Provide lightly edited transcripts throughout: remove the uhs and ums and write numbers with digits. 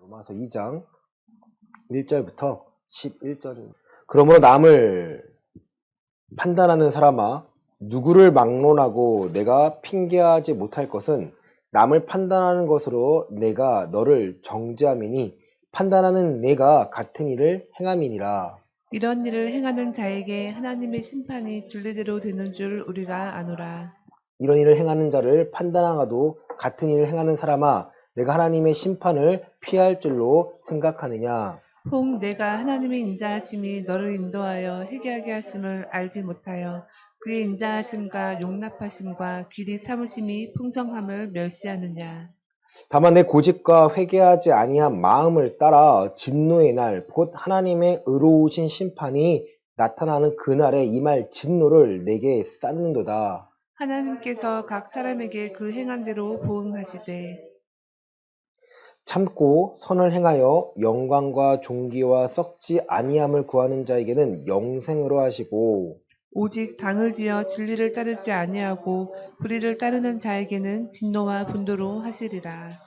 로마서 2장 1절부터 11절입니다. 그러므로 남을 판단하는 사람아, 누구를 막론하고 내가 핑계하지 못할 것은 남을 판단하는 것으로 내가 너를 정죄함이니 판단하는 내가 같은 일을 행함이니라. 이런 일을 행하는 자에게 하나님의 심판이 진리대로 되는 줄 우리가 아노라. 이런 일을 행하는 자를 판단하가도 같은 일을 행하는 사람아, 내가 하나님의 심판을 피할 줄로 생각하느냐. 혹 내가 하나님의 인자하심이 너를 인도하여 회개하게 하심을 알지 못하여 그의 인자하심과 용납하심과 길이 참으심이 풍성함을 멸시하느냐. 다만 내 고집과 회개하지 아니한 마음을 따라 진노의 날, 곧 하나님의 의로우신 심판이 나타나는 그날에 임할 진노를 내게 쌓는도다. 하나님께서 각 사람에게 그 행한 대로 보응하시되 참고 선을 행하여 영광과 존귀와 썩지 아니함을 구하는 자에게는 영생으로 하시고, 오직 당을 지어 진리를 따르지 아니하고 불의를 따르는 자에게는 진노와 분노로 하시리라.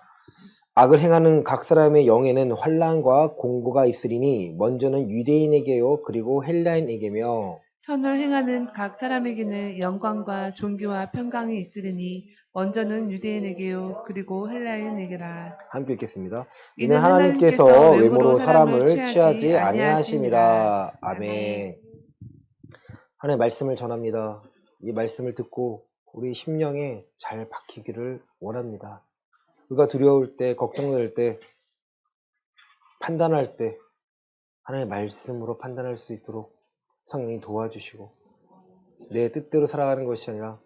악을 행하는 각 사람의 영에는 환난과 공고가 있으리니 먼저는 유대인에게요 그리고 헬라인에게며. 선을 행하는 각 사람에게는 영광과 존귀와 평강이 있으리니 먼저는 유대인에게요 그리고 헬라인에게라. 함께 읽겠습니다. 이는 이는 하나님께서 하나님께서 외모로 외모로 사람을 사람을 취하지 취하지 아니하심이라. 아니하심이라. 아멘. 하나님의 말씀을 전합니다. 이 말씀을 듣고 우리 심령에 잘 박히기를 원합니다. 우리가 두려울 때, 걱정될 때, 판단할 때 하나님의 말씀으로 판단할 수 있도록 성령이 도와주시고, 내 뜻대로 살아가는 것이 아니라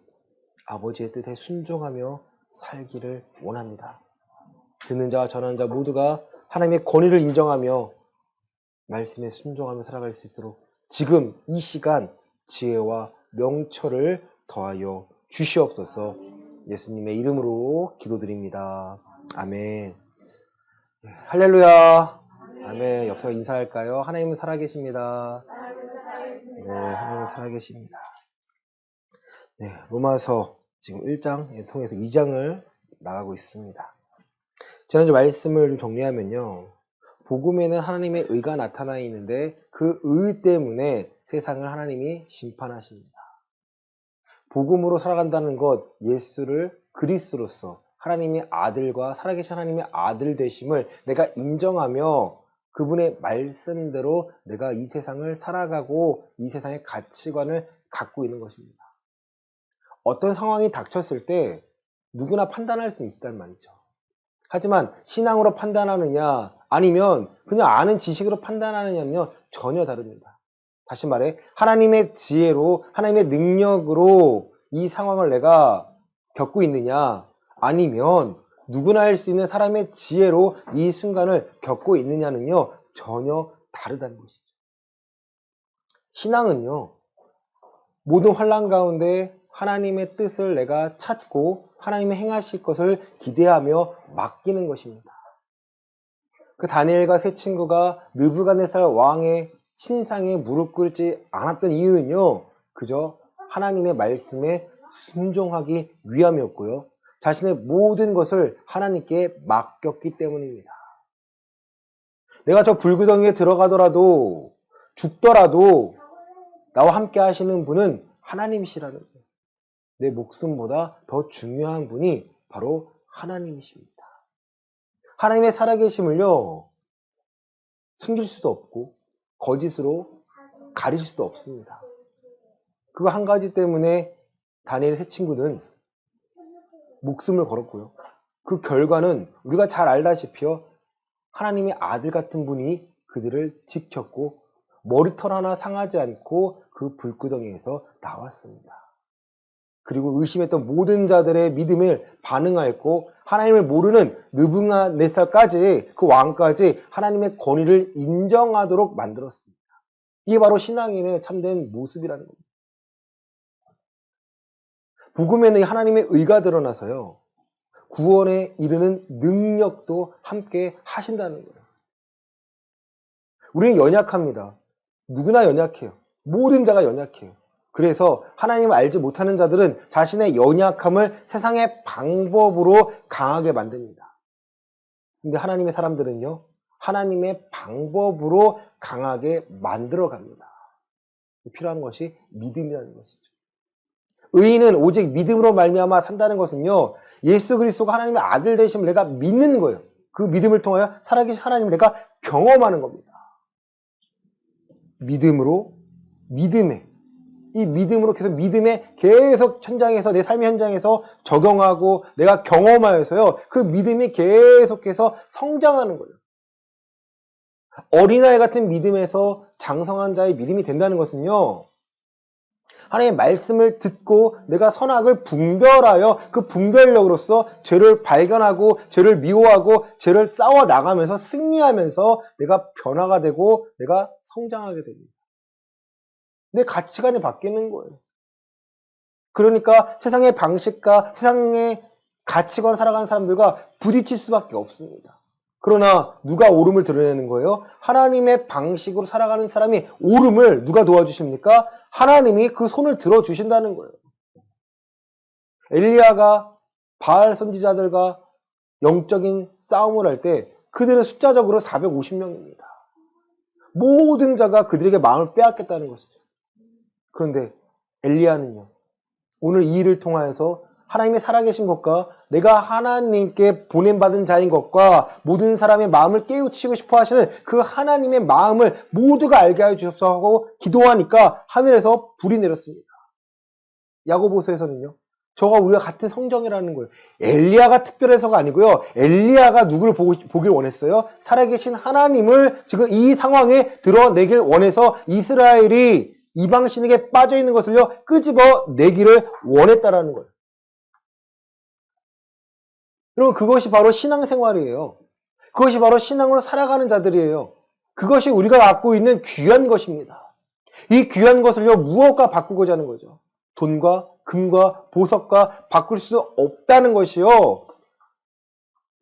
아버지의 뜻에 순종하며 살기를 원합니다. 듣는 자와 전하는 자 모두가 하나님의 권위를 인정하며 말씀에 순종하며 살아갈 수 있도록 지금 이 시간 지혜와 명철을 더하여 주시옵소서. 예수님의 이름으로 기도드립니다. 아멘. 할렐루야. 아멘. 옆서 인사할까요? 하나님은 살아계십니다. 네, 하나님은 살아계십니다. 네, 로마서 지금 1장 통해서 2장을 나가고 있습니다. 지난주 말씀을 좀 정리하면요. 복음에는 하나님의 의가 나타나 있는데 그 의 때문에 세상을 하나님이 심판하십니다. 복음으로 살아간다는 것, 예수를 그리스도로서 하나님의 아들과 살아계신 하나님의 아들 되심을 내가 인정하며 그분의 말씀대로 내가 이 세상을 살아가고 이 세상의 가치관을 갖고 있는 것입니다. 어떤 상황이 닥쳤을 때 누구나 판단할 수 있다는 말이죠. 하지만 신앙으로 판단하느냐 아니면 그냥 아는 지식으로 판단하느냐는요 전혀 다릅니다. 다시 말해 하나님의 지혜로 하나님의 능력으로 이 상황을 내가 겪고 있느냐 아니면 누구나 할 수 있는 사람의 지혜로 이 순간을 겪고 있느냐는요 전혀 다르다는 것이죠. 신앙은요 모든 환난 가운데 하나님의 뜻을 내가 찾고 하나님이 행하실 것을 기대하며 맡기는 것입니다. 그 다니엘과 세 친구가 느부갓네살 왕의 신상에 무릎 꿇지 않았던 이유는요. 그저 하나님의 말씀에 순종하기 위함이었고요. 자신의 모든 것을 하나님께 맡겼기 때문입니다. 내가 저 불구덩이에 들어가더라도 죽더라도 나와 함께 하시는 분은 하나님이시라는 거예요. 내 목숨보다 더 중요한 분이 바로 하나님이십니다. 하나님의 살아계심을요 숨길 수도 없고 거짓으로 가릴 수도 없습니다. 그거 한 가지 때문에 다니엘의 세 친구는 목숨을 걸었고요. 그 결과는 우리가 잘 알다시피요 하나님의 아들 같은 분이 그들을 지켰고 머리털 하나 상하지 않고 그 불구덩이에서 나왔습니다. 그리고 의심했던 모든 자들의 믿음을 반응하였고 하나님을 모르는 느부갓네살까지 그 왕까지 하나님의 권위를 인정하도록 만들었습니다. 이게 바로 신앙인의 참된 모습이라는 겁니다. 복음에는 하나님의 의가 드러나서요. 구원에 이르는 능력도 함께 하신다는 거예요. 우리는 연약합니다. 누구나 연약해요. 모든 자가 연약해요. 그래서 하나님을 알지 못하는 자들은 자신의 연약함을 세상의 방법으로 강하게 만듭니다. 근데 하나님의 사람들은요, 하나님의 방법으로 강하게 만들어 갑니다. 필요한 것이 믿음이라는 것이죠. 의인은 오직 믿음으로 말미암아 산다는 것은요, 예수 그리스도가 하나님의 아들 되심을 내가 믿는 거예요. 그 믿음을 통하여 살아계신 하나님을 내가 경험하는 겁니다. 이 믿음으로 계속 믿음에 계속 현장에서, 내 삶의 현장에서 적용하고 내가 경험하여서요, 그 믿음이 계속해서 성장하는 거예요. 어린아이 같은 믿음에서 장성한 자의 믿음이 된다는 것은요, 하나님의 말씀을 듣고 내가 선악을 분별하여 그 분별력으로서 죄를 발견하고 죄를 미워하고 죄를 싸워 나가면서 승리하면서 내가 변화가 되고 내가 성장하게 됩니다. 내 가치관이 바뀌는 거예요. 그러니까 세상의 방식과 세상의 가치관을 살아가는 사람들과 부딪힐 수밖에 없습니다. 그러나 누가 옳음을 드러내는 거예요? 하나님의 방식으로 살아가는 사람이 옳음을 누가 도와주십니까? 하나님이 그 손을 들어주신다는 거예요. 엘리야가 바알 선지자들과 영적인 싸움을 할 때 그들은 숫자적으로 450명입니다. 모든 자가 그들에게 마음을 빼앗겠다는 것이죠. 그런데 엘리야는요, 오늘 이 일을 통하여서 하나님의 살아계신 것과 내가 하나님께 보냄받은 자인 것과 모든 사람의 마음을 깨우치고 싶어 하시는 그 하나님의 마음을 모두가 알게 하여 주옵소서 하고 기도하니까 하늘에서 불이 내렸습니다. 야고보서에서는요, 저가 우리가 같은 성정이라는 거예요. 엘리야가 특별해서가 아니고요, 엘리야가 누구를 보길 원했어요? 살아계신 하나님을 지금 이 상황에 드러내길 원해서 이스라엘이 이방신에게 빠져있는 것을요, 끄집어 내기를 원했다라는 거예요. 여러분, 그것이 바로 신앙생활이에요. 그것이 바로 신앙으로 살아가는 자들이에요. 그것이 우리가 갖고 있는 귀한 것입니다. 이 귀한 것을요, 무엇과 바꾸고자 하는 거죠? 돈과 금과 보석과 바꿀 수 없다는 것이요,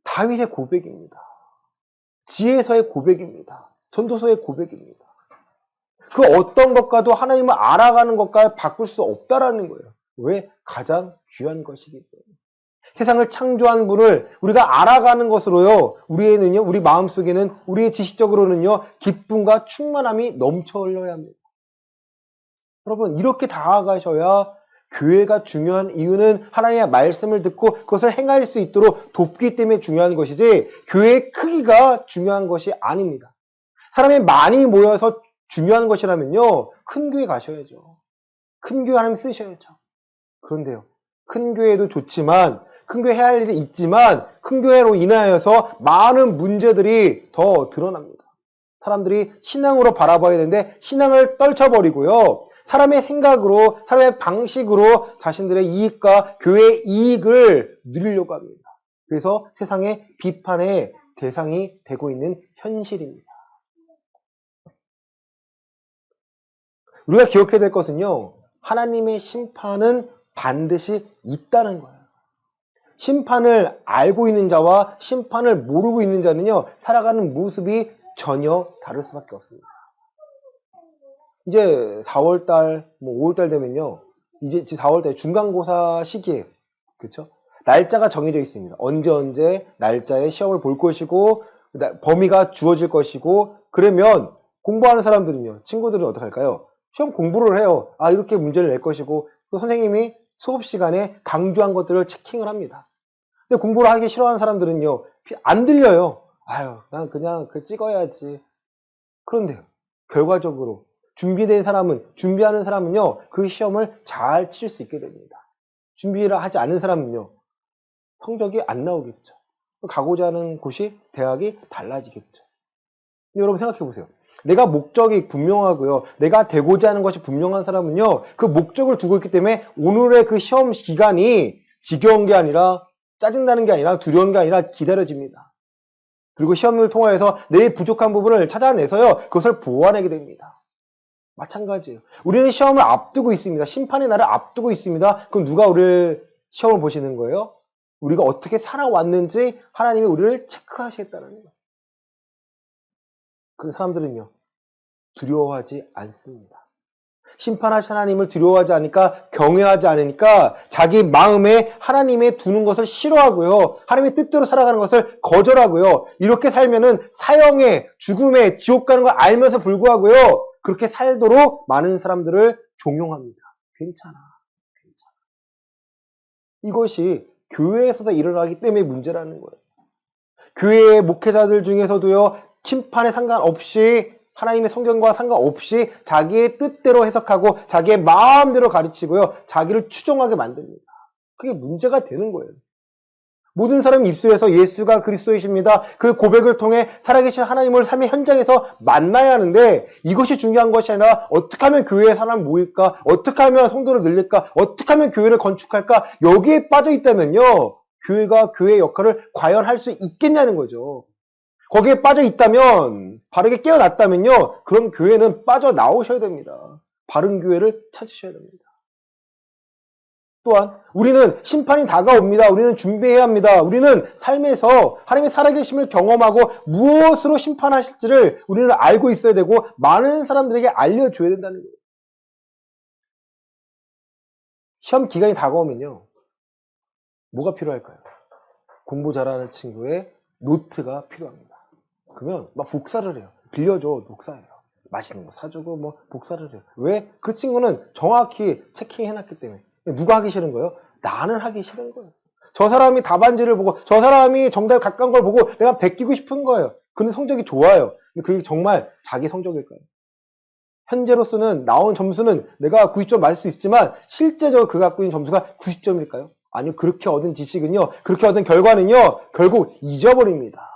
다윗의 고백입니다. 지혜서의 고백입니다. 전도서의 고백입니다. 그 어떤 것과도 하나님을 알아가는 것과 바꿀 수 없다라는 거예요. 왜? 가장 귀한 것이기 때문에. 세상을 창조한 분을 우리가 알아가는 것으로요, 우리 마음속에는, 우리의 지식적으로는요, 기쁨과 충만함이 넘쳐 흘러야 합니다. 여러분, 이렇게 다가가셔야 교회가 중요한 이유는 하나님의 말씀을 듣고 그것을 행할 수 있도록 돕기 때문에 중요한 것이지, 교회의 크기가 중요한 것이 아닙니다. 사람이 많이 모여서 중요한 것이라면요, 큰 교회 가셔야죠. 큰 교회 하나님 쓰셔야죠. 그런데요, 큰 교회도 좋지만, 큰 교회 해야 할 일이 있지만, 큰 교회로 인하여서 많은 문제들이 더 드러납니다. 사람들이 신앙으로 바라봐야 되는데 신앙을 떨쳐버리고요, 사람의 생각으로, 사람의 방식으로 자신들의 이익과 교회의 이익을 누리려고 합니다. 그래서 세상의 비판의 대상이 되고 있는 현실입니다. 우리가 기억해야 될 것은요, 하나님의 심판은 반드시 있다는 거예요. 심판을 알고 있는 자와 심판을 모르고 있는 자는요, 살아가는 모습이 전혀 다를 수밖에 없습니다. 이제 4월달, 5월달 되면요, 이제 4월달 중간고사 시기예요. 그렇죠? 날짜가 정해져 있습니다. 언제 날짜에 시험을 볼 것이고 범위가 주어질 것이고, 그러면 공부하는 사람들은요, 친구들은 어떻게 할까요? 시험 공부를 해요. 이렇게 문제를 낼 것이고, 또 선생님이 수업 시간에 강조한 것들을 체킹을 합니다. 근데 공부를 하기 싫어하는 사람들은요, 안 들려요. 난 그냥 찍어야지. 그런데요, 결과적으로 준비하는 사람은요, 그 시험을 잘 칠 수 있게 됩니다. 준비를 하지 않은 사람은요, 성적이 안 나오겠죠. 가고자 하는 곳이, 대학이 달라지겠죠. 여러분 생각해 보세요. 내가 목적이 분명하고요, 내가 되고자 하는 것이 분명한 사람은요, 그 목적을 두고 있기 때문에 오늘의 그 시험 기간이 지겨운 게 아니라, 짜증나는 게 아니라, 두려운 게 아니라 기다려집니다. 그리고 시험을 통해서 내 부족한 부분을 찾아내서요, 그것을 보완하게 됩니다. 마찬가지예요. 우리는 시험을 앞두고 있습니다. 심판의 날을 앞두고 있습니다. 그럼 누가 우리를 시험을 보시는 거예요? 우리가 어떻게 살아왔는지 하나님이 우리를 체크하시겠다는 거예요. 그 사람들은요, 두려워하지 않습니다. 심판하신 하나님을 두려워하지 않으니까, 경외하지 않으니까 자기 마음에 하나님의 두는 것을 싫어하고요. 하나님의 뜻대로 살아가는 것을 거절하고요. 이렇게 살면은 사형에, 죽음에, 지옥 가는 걸 알면서 불구하고요. 그렇게 살도록 많은 사람들을 종용합니다. 괜찮아. 이것이 교회에서도 일어나기 때문에 문제라는 거예요. 교회의 목회자들 중에서도요, 심판에 상관없이 하나님의 성경과 상관없이 자기의 뜻대로 해석하고 자기의 마음대로 가르치고요, 자기를 추종하게 만듭니다. 그게 문제가 되는 거예요. 모든 사람 입술에서 예수가 그리스도이십니다. 그 고백을 통해 살아계신 하나님을 삶의 현장에서 만나야 하는데, 이것이 중요한 것이 아니라 어떻게 하면 교회에 사람 모일까? 어떻게 하면 성도를 늘릴까? 어떻게 하면 교회를 건축할까? 여기에 빠져 있다면요, 교회가 교회의 역할을 과연 할 수 있겠냐는 거죠. 거기에 빠져 있다면, 바르게 깨어났다면요, 그럼 교회는 빠져나오셔야 됩니다. 바른 교회를 찾으셔야 됩니다. 또한 우리는 심판이 다가옵니다. 우리는 준비해야 합니다. 우리는 삶에서 하나님의 살아계심을 경험하고 무엇으로 심판하실지를 우리는 알고 있어야 되고, 많은 사람들에게 알려줘야 된다는 거예요. 시험 기간이 다가오면요, 뭐가 필요할까요? 공부 잘하는 친구의 노트가 필요합니다. 그러면 막 복사를 해요. 빌려줘, 복사해요. 맛있는 거 사주고 뭐 복사를 해요. 왜? 그 친구는 정확히 체킹해놨기 때문에. 누가 하기 싫은 거예요? 나는 하기 싫은 거예요. 저 사람이 답안지를 보고, 저 사람이 정답 가까운 걸 보고 내가 베끼고 싶은 거예요. 근데 성적이 좋아요. 근데 그게 정말 자기 성적일까요? 현재로서는 나온 점수는 내가 90점 맞을 수 있지만 실제적으로 그가 갖고 있는 점수가 90점일까요? 아니요. 그렇게 얻은 지식은요, 그렇게 얻은 결과는요, 결국 잊어버립니다.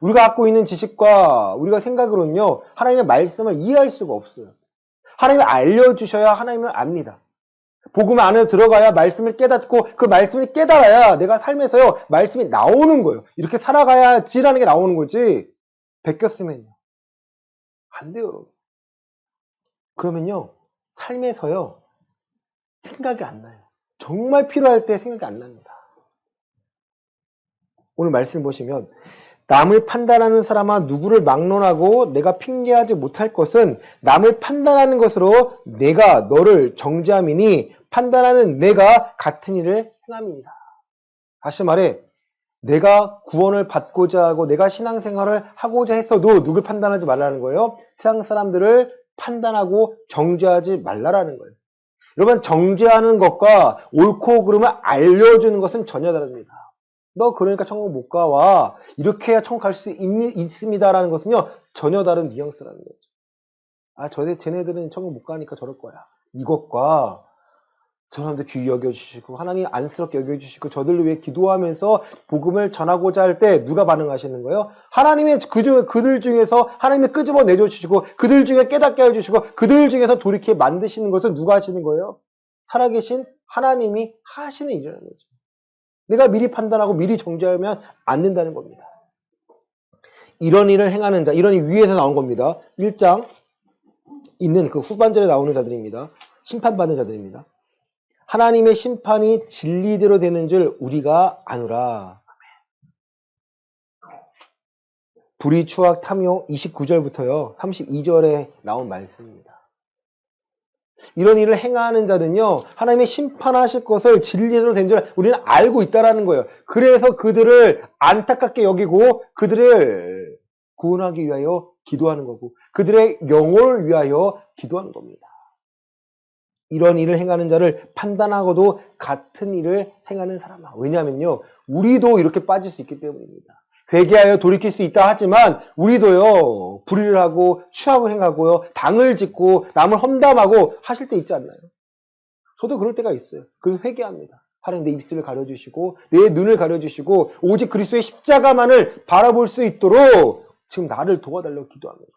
우리가 갖고 있는 지식과 우리가 생각으로는요, 하나님의 말씀을 이해할 수가 없어요. 하나님이 알려주셔야 하나님을 압니다. 복음 안에 들어가야 말씀을 깨닫고, 그 말씀을 깨달아야 내가 삶에서요, 말씀이 나오는 거예요. 이렇게 살아가야지라는 게 나오는 거지, 베꼈으면요 안 돼요, 여러분. 그러면요, 삶에서요, 생각이 안 나요. 정말 필요할 때 생각이 안 납니다. 오늘 말씀 보시면, 남을 판단하는 사람아 누구를 막론하고 내가 핑계하지 못할 것은 남을 판단하는 것으로 내가 너를 정죄함이니 판단하는 내가 같은 일을 행함이니라. 다시 말해, 내가 구원을 받고자 하고 내가 신앙생활을 하고자 했어도 누굴 판단하지 말라는 거예요? 세상 사람들을 판단하고 정죄하지 말라라는 거예요. 여러분, 정죄하는 것과 옳고 그름을 알려주는 것은 전혀 다릅니다. 너 그러니까 천국 못 가와, 이렇게 해야 천국 갈 수 있습니다라는 것은요, 전혀 다른 뉘앙스라는 거죠. 아, 쟤네들은 천국 못 가니까 저럴 거야. 이것과 저 사람들 귀히 여겨주시고 하나님 안쓰럽게 여겨주시고 저들을 위해 기도하면서 복음을 전하고자 할 때 누가 반응하시는 거예요? 하나님의 그들 중에서 하나님이 끄집어 내줘주시고 그들 중에 깨닫게 해주시고 그들 중에서 돌이켜 만드시는 것은 누가 하시는 거예요? 살아계신 하나님이 하시는 일이라는 거죠. 내가 미리 판단하고 미리 정죄하면 안 된다는 겁니다. 이런 일을 행하는 자, 이런 일 위에서 나온 겁니다. 1장 있는 그 후반절에 나오는 자들입니다. 심판받는 자들입니다. 하나님의 심판이 진리대로 되는 줄 우리가 아노라. 불의, 추악, 탐욕 29절부터요 32절에 나온 말씀입니다. 이런 일을 행하는 자는요, 하나님의 심판하실 것을 진리대로 된 줄 우리는 알고 있다라는 거예요. 그래서 그들을 안타깝게 여기고 그들을 구원하기 위하여 기도하는 거고 그들의 영혼을 위하여 기도하는 겁니다. 이런 일을 행하는 자를 판단하고도 같은 일을 행하는 사람아. 왜냐하면요, 우리도 이렇게 빠질 수 있기 때문입니다. 회개하여 돌이킬 수 있다 하지만 우리도요, 불의를 하고 추악을 행하고요, 당을 짓고 남을 험담하고 하실 때 있지 않나요? 저도 그럴 때가 있어요. 그래서 회개합니다. 하나님 내 입술을 가려주시고 내 눈을 가려주시고 오직 그리스도의 십자가만을 바라볼 수 있도록 지금 나를 도와달라고 기도합니다.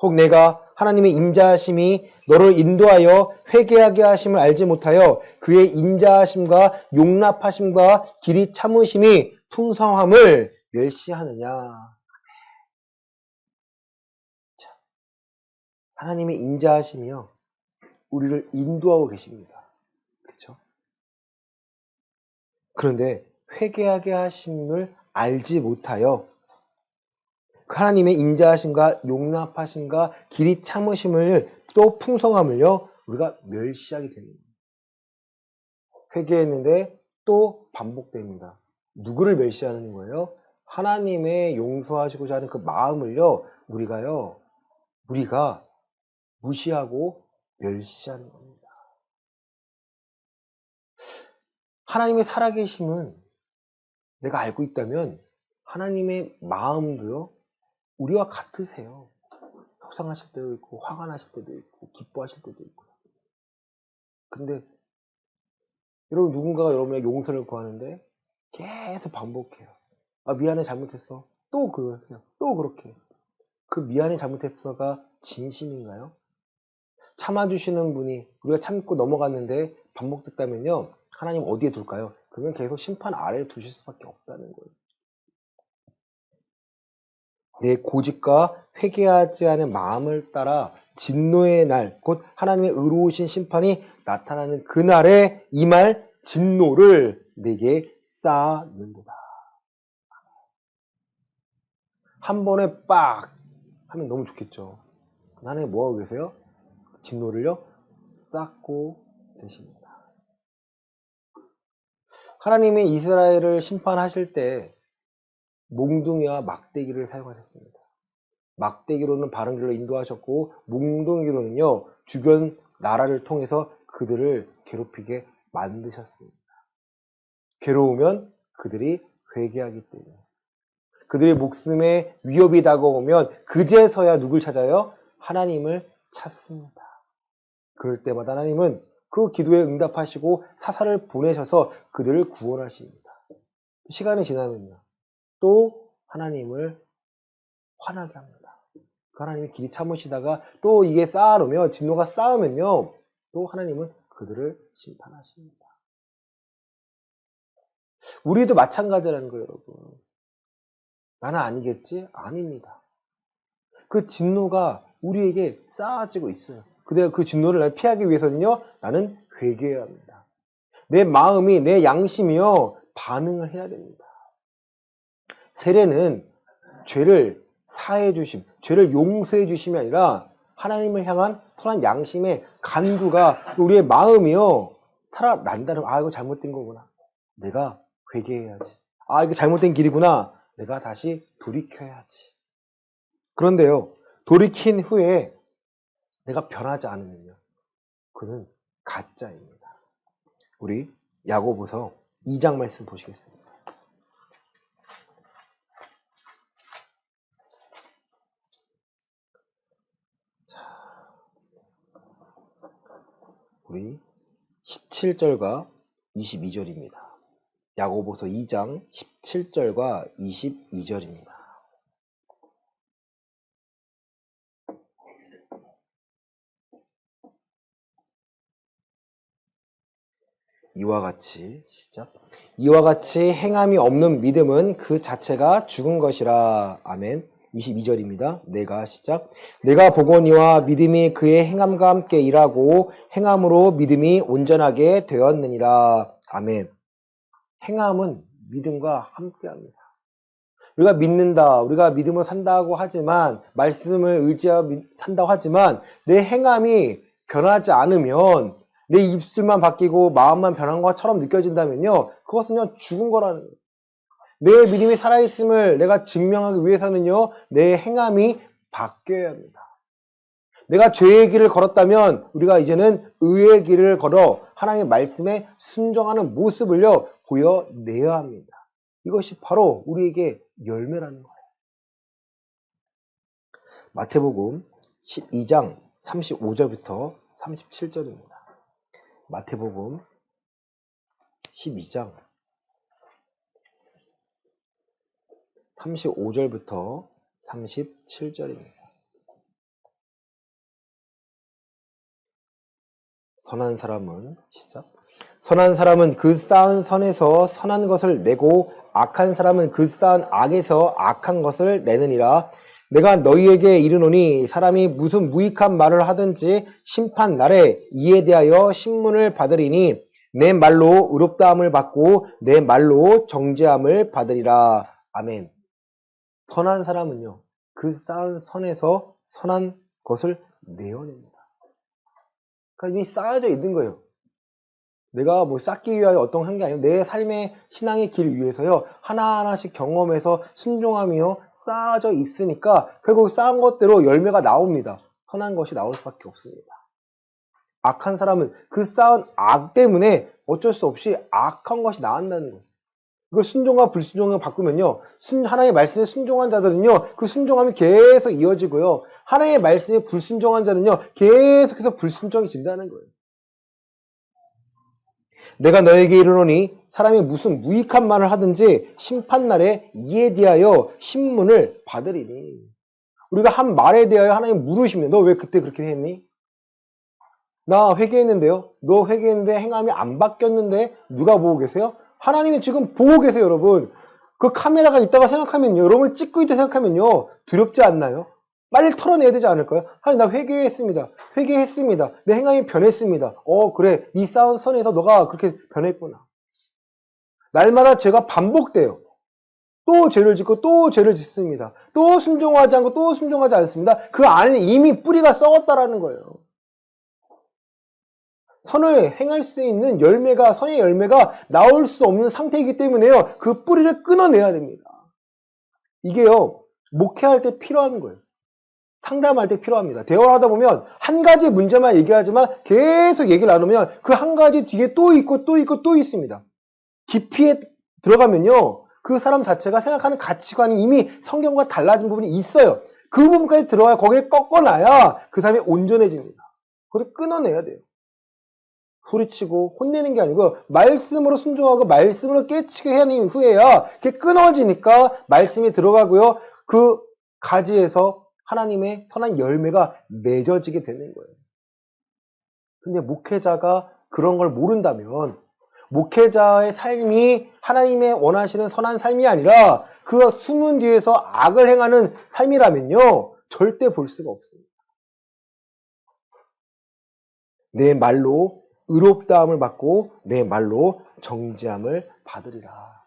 혹 내가 하나님의 인자하심이 너를 인도하여 회개하게 하심을 알지 못하여 그의 인자하심과 용납하심과 길이 참으심이 풍성함을 멸시하느냐. 자, 하나님의 인자하심이요, 우리를 인도하고 계십니다. 그렇죠? 그런데 회개하게 하심을 알지 못하여 하나님의 인자하심과 용납하심과 길이 참으심을 또 풍성함을요 우리가 멸시하게 됩니다. 회개했는데 또 반복됩니다. 누구를 멸시하는 거예요? 하나님의 용서하시고자 하는 그 마음을요 우리가 무시하고 멸시하는 겁니다. 하나님의 살아계심은 내가 알고 있다면 하나님의 마음도요 우리와 같으세요. 속상하실 때도 있고 화가 나실 때도 있고 기뻐하실 때도 있고. 근데 여러분 누군가가 여러분의 용서를 구하는데 계속 반복해요. 아 미안해 잘못했어. 또 그렇게. 그 미안해 잘못했어가 진심인가요? 참아주시는 분이 우리가 참고 넘어갔는데 반복됐다면요 하나님 어디에 둘까요? 그러면 계속 심판 아래에 두실 수밖에 없다는 거예요. 내 고집과 회개하지 않은 마음을 따라 진노의 날, 곧 하나님의 의로우신 심판이 나타나는 그날에 임할 진노를 내게 쌓는도다. 한 번에 빡 하면 너무 좋겠죠. 하나님 뭐하고 계세요? 진노를요 쌓고 계십니다. 하나님이 이스라엘을 심판하실 때 몽둥이와 막대기를 사용하셨습니다. 막대기로는 바른 길로 인도하셨고 몽둥이로는요 주변 나라를 통해서 그들을 괴롭히게 만드셨습니다. 괴로우면 그들이 회개하기 때문에 그들의 목숨에 위협이 다가오면 그제서야 누굴 찾아요? 하나님을 찾습니다. 그럴 때마다 하나님은 그 기도에 응답하시고 사사를 보내셔서 그들을 구원하십니다. 시간이 지나면요 또 하나님을 화나게 합니다. 그 하나님이 길이 참으시다가 또 이게 쌓아놓으면 진노가 쌓으면요 또 하나님은 그들을 심판하십니다. 우리도 마찬가지라는 거예요, 여러분. 나는 아니겠지? 아닙니다. 그 진노가 우리에게 쌓아지고 있어요. 근데 그 진노를 날 피하기 위해서는요 나는 회개해야 합니다. 내 마음이 내 양심이요 반응을 해야 됩니다. 세례는 죄를 사해 주심, 죄를 용서해 주심이 아니라 하나님을 향한 선한 양심의 간구가 우리의 마음이요 살아난다는 이거 잘못된 거구나. 내가 회개해야지. 이거 잘못된 길이구나. 내가 다시 돌이켜야지. 그런데요 돌이킨 후에 내가 변하지 않으면요 그는 가짜입니다. 우리 야고보서 2장 말씀 보시겠습니다. 우리 17절과 22절입니다. 야고보서 2장 17절과 22절입니다. 이와 같이 시작. 이와 같이 행함이 없는 믿음은 그 자체가 죽은 것이라. 아멘. 22절입니다. 내가 보거니와 믿음이 그의 행함과 함께 일하고 행함으로 믿음이 온전하게 되었느니라. 아멘. 행함은 믿음과 함께합니다. 우리가 믿는다, 우리가 믿음으로 산다고 하지만 말씀을 의지하고 산다고 하지만 내 행함이 변하지 않으면 내 입술만 바뀌고 마음만 변한 것처럼 느껴진다면요 그것은요 죽은 거라는 거예요. 내 믿음이 살아있음을 내가 증명하기 위해서는요 내 행함이 바뀌어야 합니다. 내가 죄의 길을 걸었다면 우리가 이제는 의의 길을 걸어 하나님의 말씀에 순종하는 모습을요 보여내야 합니다. 이것이 바로 우리에게 열매라는 거예요. 마태복음 12장 35절부터 37절입니다. 마태복음 12장 35절부터 37절입니다. 선한 사람은 그 쌓은 선에서 선한 것을 내고 악한 사람은 그 쌓은 악에서 악한 것을 내느니라. 내가 너희에게 이르노니 사람이 무슨 무익한 말을 하든지 심판 날에 이에 대하여 신문을 받으리니 내 말로 의롭다함을 받고 내 말로 정죄함을 받으리라. 아멘. 선한 사람은요 그 쌓은 선에서 선한 것을 내어냅니다. 그러니까 이미 쌓여져 있는 거예요. 내가 뭐 쌓기 위하여 어떤 한 게 아니고 내 삶의 신앙의 길 위해서요. 하나하나씩 경험해서 순종하며 쌓아져 있으니까 결국 쌓은 것대로 열매가 나옵니다. 선한 것이 나올 수밖에 없습니다. 악한 사람은 그 쌓은 악 때문에 어쩔 수 없이 악한 것이 나온다는 거예요. 이걸 순종과 불순종을 바꾸면요. 하나님의 말씀에 순종한 자들은요. 그 순종함이 계속 이어지고요. 하나님의 말씀에 불순종한 자는요. 계속해서 불순종이 진다는 거예요. 내가 너에게 이르노니 사람이 무슨 무익한 말을 하든지 심판날에 이에 대하여 신문을 받으리니. 우리가 한 말에 대하여 하나님 물으시면 너 왜 그때 그렇게 했니? 나 회개했는데요. 너 회개했는데 행함이 안 바뀌었는데 누가 보고 계세요? 하나님이 지금 보고 계세요, 여러분. 그 카메라가 있다가 생각하면요. 여러분을 찍고 있다 생각하면요. 두렵지 않나요? 빨리 털어내야 되지 않을까요? 하나님 나 회개했습니다. 회개했습니다. 내 행함이 변했습니다. 그래. 이 쌓은 선에서 너가 그렇게 변했구나. 날마다 죄가 반복돼요. 또 죄를 짓고 또 죄를 짓습니다. 또 순종하지 않고 또 순종하지 않습니다. 그 안에 이미 뿌리가 썩었다라는 거예요. 선을 행할 수 있는 열매가, 선의 열매가 나올 수 없는 상태이기 때문에요. 그 뿌리를 끊어내야 됩니다. 이게요, 목회할 때 필요한 거예요. 상담할 때 필요합니다. 대화를 하다 보면 한 가지 문제만 얘기하지만 계속 얘기를 나누면 그 한 가지 뒤에 또 있고 또 있고 또 있습니다. 깊이에 들어가면요. 그 사람 자체가 생각하는 가치관이 이미 성경과 달라진 부분이 있어요. 그 부분까지 들어가야 거기를 꺾어놔야 그 사람이 온전해집니다. 그걸 끊어내야 돼요. 소리치고 혼내는 게 아니고 말씀으로 순종하고 말씀으로 깨치게 하는 후에야 그게 끊어지니까 말씀이 들어가고요. 그 가지에서 하나님의 선한 열매가 맺어지게 되는 거예요. 근데 목회자가 그런 걸 모른다면 목회자의 삶이 하나님의 원하시는 선한 삶이 아니라 그 숨은 뒤에서 악을 행하는 삶이라면요. 절대 볼 수가 없습니다. 내 말로 의롭다함을 받고 내 말로 정죄함을 받으리라.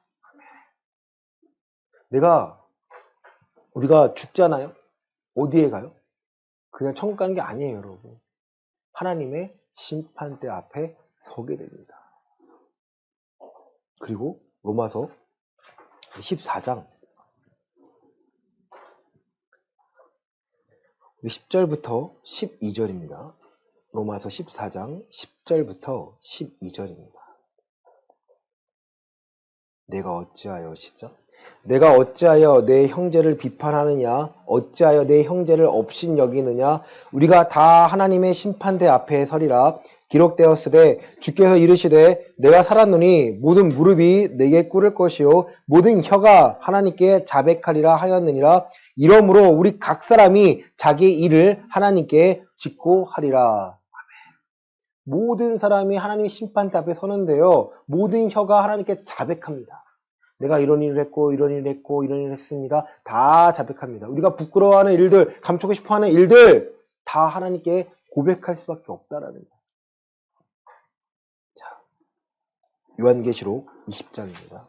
우리가 죽잖아요. 어디에 가요? 그냥 천국 가는 게 아니에요, 여러분. 하나님의 심판대 앞에 서게 됩니다. 그리고 로마서 14장 10절부터 12절입니다. 로마서 14장 10절부터 12절입니다. 내가 어찌하여 시작? 내가 어찌하여 내 형제를 비판하느냐? 어찌하여 내 형제를 업신 여기느냐? 우리가 다 하나님의 심판대 앞에 서리라. 기록되었으되 주께서 이르시되 내가 살았노니 모든 무릎이 내게 꿇을 것이요 모든 혀가 하나님께 자백하리라 하였느니라. 이러므로 우리 각 사람이 자기 일을 하나님께 짓고 하리라. 모든 사람이 하나님의 심판대 앞에 서는데요. 모든 혀가 하나님께 자백합니다. 내가 이런 일을 했고 이런 일을 했고 이런 일을 했습니다. 다 자백합니다. 우리가 부끄러워하는 일들, 감추고 싶어하는 일들 다 하나님께 고백할 수밖에 없다라는 거예요. 자, 요한계시록 20장입니다.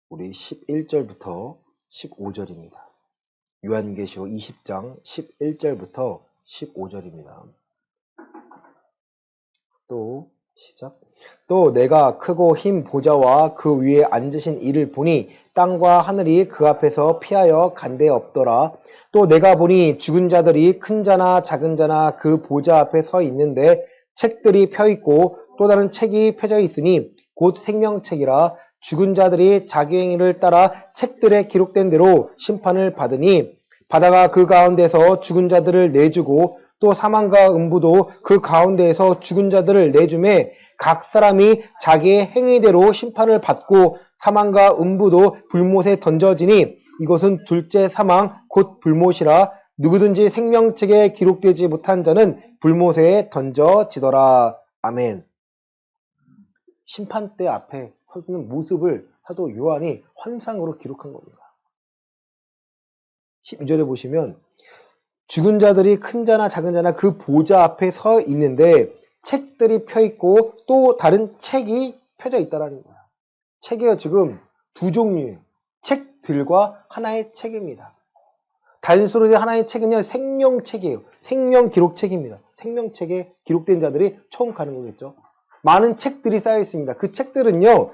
우리 11절부터 15절입니다. 요한계시록 20장 11절부터 15절입니다. 또 시작. 또 내가 크고 흰 보좌와 그 위에 앉으신 이를 보니 땅과 하늘이 그 앞에서 피하여 간데 없더라. 또 내가 보니 죽은 자들이 큰 자나 작은 자나 그 보좌 앞에 서 있는데 책들이 펴 있고 또 다른 책이 펴져 있으니 곧 생명책이라. 죽은 자들이 자기 행위를 따라 책들에 기록된 대로 심판을 받으니 바다가 그 가운데서 죽은 자들을 내주고 또 사망과 음부도 그 가운데에서 죽은 자들을 내주매 각 사람이 자기의 행위대로 심판을 받고 사망과 음부도 불못에 던져지니 이것은 둘째 사망 곧 불못이라. 누구든지 생명책에 기록되지 못한 자는 불못에 던져지더라. 아멘. 심판대 앞에 서는 모습을 사도 요한이 환상으로 기록한 겁니다. 12절에 보시면 죽은 자들이 큰 자나 작은 자나 그 보좌 앞에 서 있는데 책들이 펴 있고 또 다른 책이 펴져 있다라는 거야. 책이요, 지금 두 종류예요. 책들과 하나의 책입니다. 단수로 된 하나의 책은요, 생명책이에요. 생명기록책입니다. 생명책에 기록된 자들이 처음 가는 거겠죠. 많은 책들이 쌓여 있습니다. 그 책들은요,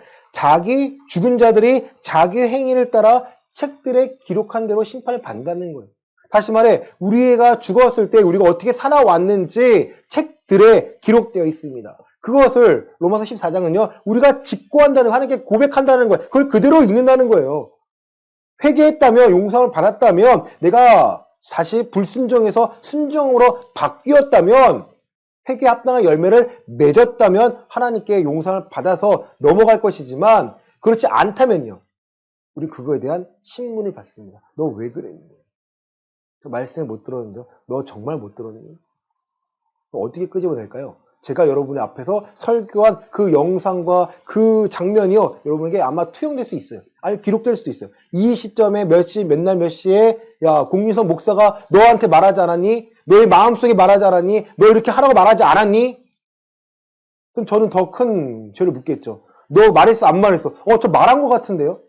죽은 자들이 자기 행위를 따라 책들에 기록한 대로 심판을 받는다는 거예요. 다시 말해, 우리가 죽었을 때 우리가 어떻게 살아왔는지 책들에 기록되어 있습니다. 그것을 로마서 14장은요, 우리가 직고한다는, 하나님께 고백한다는 거예요. 그걸 그대로 읽는다는 거예요. 회개했다며 용서를 받았다면, 내가 다시 불순종에서 순종으로 바뀌었다면, 회개에 합당한 열매를 맺었다면 하나님께 용서를 받아서 넘어갈 것이지만, 그렇지 않다면요, 우리 그거에 대한 신문을 받습니다. 너 왜 그랬니? 저 말씀을 못 들었는데요. 너 정말 못 들었니? 어떻게 끄집어낼까요? 제가 여러분의 앞에서 설교한 그 영상과 그 장면이요, 여러분에게 아마 투영될 수 있어요. 아니, 기록될 수도 있어요. 이 시점에 몇 시, 몇 날 몇 시에, 야, 공유성 목사가 너한테 말하지 않았니? 너의 마음속에 말하지 않았니? 너 이렇게 하라고 말하지 않았니? 그럼 저는 더 큰 죄를 묻겠죠. 너 말했어, 안 말했어? 저 말한 것 같은데요?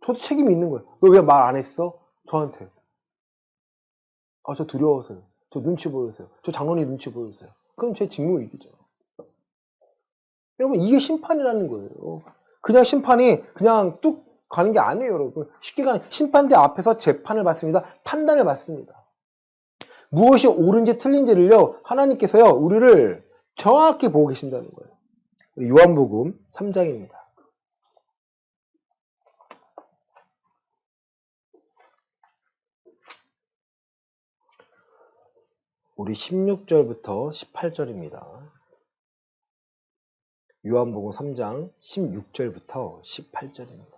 저도 책임이 있는 거예요. 너 왜 말 안 했어? 저한테. 저 두려워서요. 저 눈치 보여서요. 저 장로님 눈치 보여서요. 그럼 제 직무이기죠. 여러분, 이게 심판이라는 거예요. 그냥 심판이 그냥 뚝 가는 게 아니에요, 여러분. 쉽게 가는, 심판대 앞에서 재판을 받습니다. 판단을 받습니다. 무엇이 옳은지 틀린지를요, 하나님께서요, 우리를 정확히 보고 계신다는 거예요. 요한복음 3장입니다. 우리 16절부터 18절입니다. 요한복음 3장 16절부터 18절입니다.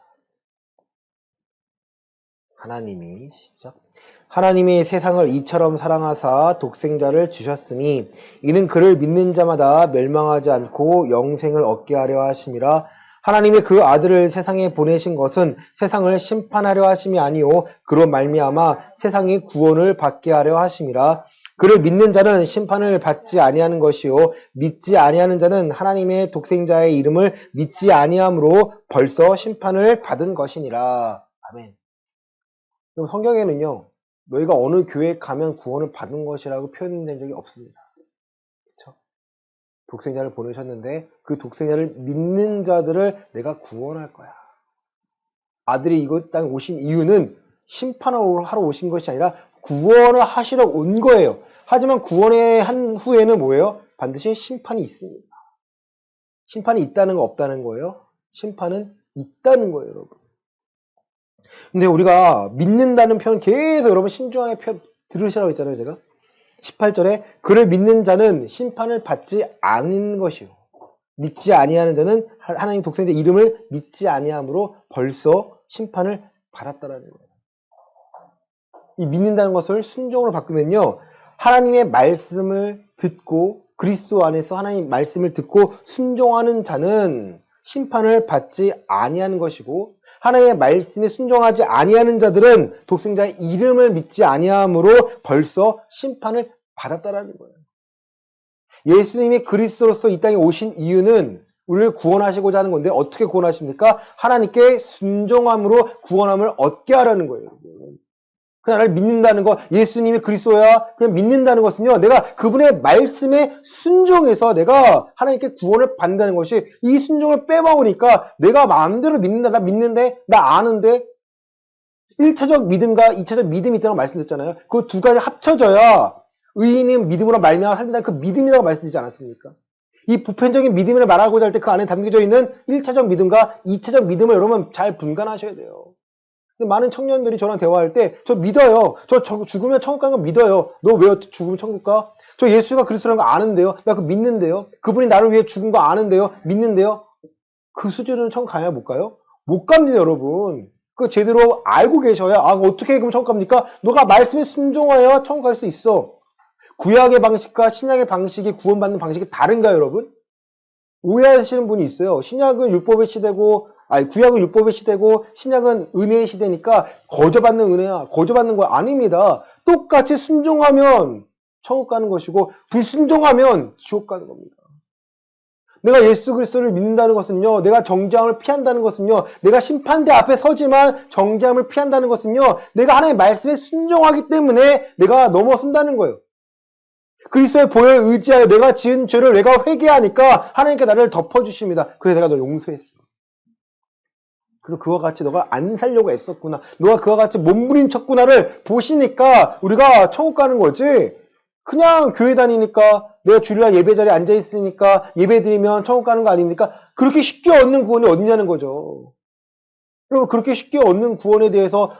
하나님이 시작. 하나님이 세상을 이처럼 사랑하사 독생자를 주셨으니 이는 그를 믿는 자마다 멸망하지 않고 영생을 얻게 하려 하심이라. 하나님이 그 아들을 세상에 보내신 것은 세상을 심판하려 하심이 아니요 그로 말미암아 세상이 구원을 받게 하려 하심이라. 그를 믿는 자는 심판을 받지 아니하는 것이요 믿지 아니하는 자는 하나님의 독생자의 이름을 믿지 아니함으로 벌써 심판을 받은 것이니라. 아멘. 그럼 성경에는요, 너희가 어느 교회에 가면 구원을 받은 것이라고 표현된 적이 없습니다. 그렇죠? 독생자를 보내셨는데 그 독생자를 믿는 자들을 내가 구원할 거야. 아들이 이곳 땅에 오신 이유는 심판을 하러 오신 것이 아니라 구원을 하시러 온 거예요. 하지만 구원의 한 후에는 뭐예요? 반드시 심판이 있습니다. 심판이 있다는 거 없다는 거예요? 심판은 있다는 거예요, 여러분. 근데 우리가 믿는다는 표현 계속 여러분 신중하게 들으시라고 했잖아요, 제가. 18절에 그를 믿는 자는 심판을 받지 않는 것이요. 믿지 아니하는 자는 하나님 독생자 이름을 믿지 아니함으로 벌써 심판을 받았다라는 거예요. 이 믿는다는 것을 순종으로 바꾸면요. 하나님의 말씀을 듣고 그리스도 안에서 하나님 말씀을 듣고 순종하는 자는 심판을 받지 아니하는 것이고 하나님의 말씀에 순종하지 아니하는 자들은 독생자의 이름을 믿지 아니함으로 벌써 심판을 받았다라는 거예요. 예수님이 그리스도로서 이 땅에 오신 이유는 우리를 구원하시고자 하는 건데 어떻게 구원하십니까? 하나님께 순종함으로 구원함을 얻게 하라는 거예요. 그냥 나를 믿는다는 거, 예수님이 그리스도야 그냥 믿는다는 것은요, 내가 그분의 말씀에 순종해서 내가 하나님께 구원을 받는다는 것이, 이 순종을 빼먹으니까 내가 마음대로 믿는다, 나 믿는데, 나 아는데, 1차적 믿음과 2차적 믿음이 있다고 말씀드렸잖아요. 그 두 가지 합쳐져야 의인은 믿음으로 말미암아 살린다는 그 믿음이라고 말씀드리지 않았습니까? 이 보편적인 믿음을 말하고자 할 때 그 안에 담겨져 있는 1차적 믿음과 2차적 믿음을 여러분 잘 분간하셔야 돼요. 많은 청년들이 저랑 대화할 때 저 믿어요. 저 죽으면 천국 가는 거 믿어요. 너 왜 죽으면 천국 가? 저 예수가 그리스도라는 거 아는데요. 나 그거 믿는데요. 그분이 나를 위해 죽은 거 아는데요. 믿는데요. 그 수준은 천국 가야 못 가요? 못 갑니다, 여러분. 그거 제대로 알고 계셔야, 어떻게 그럼 천국 갑니까? 너가 말씀에 순종하여 천국 갈 수 있어. 구약의 방식과 신약의 방식이 구원받는 방식이 다른가요, 여러분? 오해하시는 분이 있어요. 신약은 율법의 시대고 아니, 구약은 율법의 시대고 신약은 은혜의 시대니까 거저받는 은혜야, 거저받는 거 아닙니다. 똑같이 순종하면 천국 가는 것이고 불순종하면 지옥 가는 겁니다. 내가 예수 그리스도를 믿는다는 것은요, 내가 정죄함을 피한다는 것은요, 내가 심판대 앞에 서지만 정죄함을 피한다는 것은요, 내가 하나님의 말씀에 순종하기 때문에 내가 넘어선다는 거예요. 그리스도의 보혈을 의지하여 내가 지은 죄를 내가 회개하니까 하나님께 나를 덮어주십니다. 그래서 내가 너 용서했어. 그리고 그와 같이 너가 안 살려고 애썼구나. 너가 그와 같이 몸부림 쳤구나를 보시니까 우리가 천국 가는 거지. 그냥 교회 다니니까 내가 주일날 예배 자리에 앉아있으니까 예배 드리면 천국 가는 거 아닙니까? 그렇게 쉽게 얻는 구원이 어디냐는 거죠. 여러분 그렇게 쉽게 얻는 구원에 대해서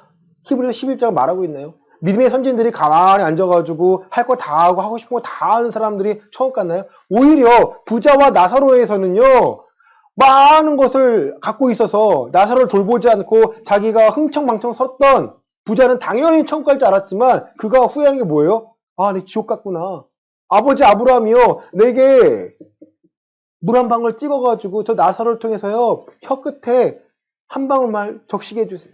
히브리서 11장 말하고 있나요? 믿음의 선진들이 가만히 앉아가지고 할 거 다 하고 하고 싶은 거 다 하는 사람들이 천국 갔나요? 오히려 부자와 나사로에서는요. 많은 것을 갖고 있어서 나사로를 돌보지 않고 자기가 흥청망청 섰던 부자는 당연히 천국 갈 줄 알았지만 그가 후회하는 게 뭐예요? 아, 내 지옥 갔구나. 아버지 아브라함이요. 내게 물 한 방울 찍어가지고 저 나사로를 통해서요. 혀 끝에 한 방울만 적시게 해주세요.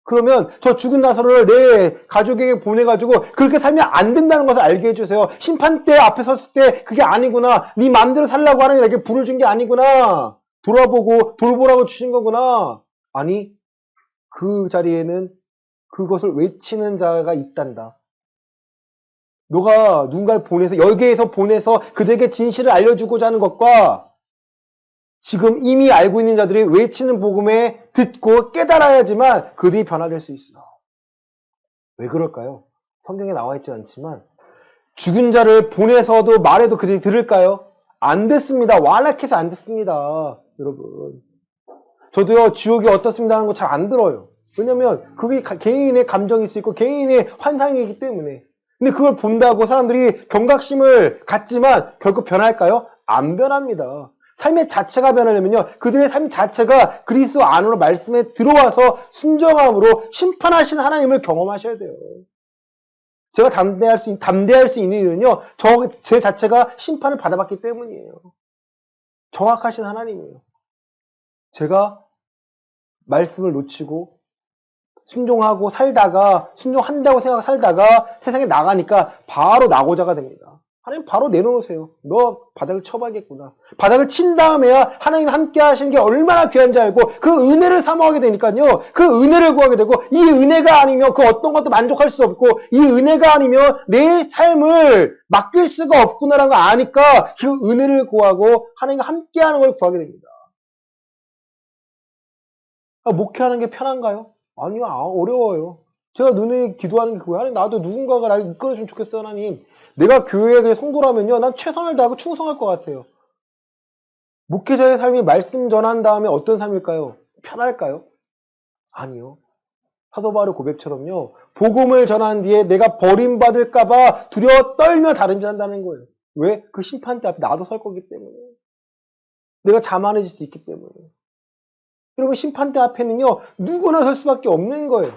그러면 저 죽은 나사로를 내 가족에게 보내가지고 그렇게 살면 안 된다는 것을 알게 해주세요. 심판대 앞에 섰을 때 그게 아니구나. 네 마음대로 살라고 하는 이렇게 불을 준 게 아니구나. 돌아보고 돌보라고 주신 거구나. 아니 그 자리에는 그것을 외치는 자가 있단다. 너가 누군가를 보내서 여기에서 보내서 그들에게 진실을 알려주고자 하는 것과 지금 이미 알고 있는 자들이 외치는 복음에 듣고 깨달아야지만 그들이 변화될 수 있어. 왜 그럴까요? 성경에 나와 있지 않지만 죽은 자를 보내서도 말해도 그들이 들을까요? 안 됐습니다. 완악해서 안 됐습니다. 여러분. 저도요. 지옥이 어떻습니다 하는 거 잘 안 들어요. 왜냐면 그게 개인의 감정일 수 있고 개인의 환상이기 때문에. 근데 그걸 본다고 사람들이 경각심을 갖지만 결국 변할까요? 안 변합니다. 삶의 자체가 변하려면요. 그들의 삶 자체가 그리스도 안으로 말씀에 들어와서 순정함으로 심판하신 하나님을 경험하셔야 돼요. 제가 담대할 수 있는 이유는요. 제 자체가 심판을 받아봤기 때문이에요. 정확하신 하나님이에요. 제가 말씀을 놓치고 순종하고 살다가 순종한다고 생각하고 살다가 세상에 나가니까 바로 낙오자가 됩니다. 하나님 바로 내려놓으세요. 너 바닥을 쳐봐야겠구나. 바닥을 친 다음에야 하나님 함께 하시는 게 얼마나 귀한지 알고 그 은혜를 사모하게 되니까요. 그 은혜를 구하게 되고 이 은혜가 아니면 그 어떤 것도 만족할 수 없고 이 은혜가 아니면 내 삶을 맡길 수가 없구나라는 걸 아니까 그 은혜를 구하고 하나님과 함께 하는 걸 구하게 됩니다. 목회하는 게 편한가요? 아니요, 어려워요. 제가 눈에 기도하는 게 그거예요. 하나님, 나도 누군가가 날 이끌어주면 좋겠어, 하나님. 내가 교회의 성도라면요, 난 최선을 다하고 충성할 것 같아요. 목회자의 삶이 말씀 전한 다음에 어떤 삶일까요? 편할까요? 아니요. 사도 바울 고백처럼요, 복음을 전한 뒤에 내가 버림받을까봐 두려워 떨며 다른 짓 한다는 거예요. 왜? 그 심판대 앞에 나도 설 거기 때문에. 내가 자만해질 수 있기 때문에. 여러분, 심판대 앞에는요, 누구나 설 수밖에 없는 거예요.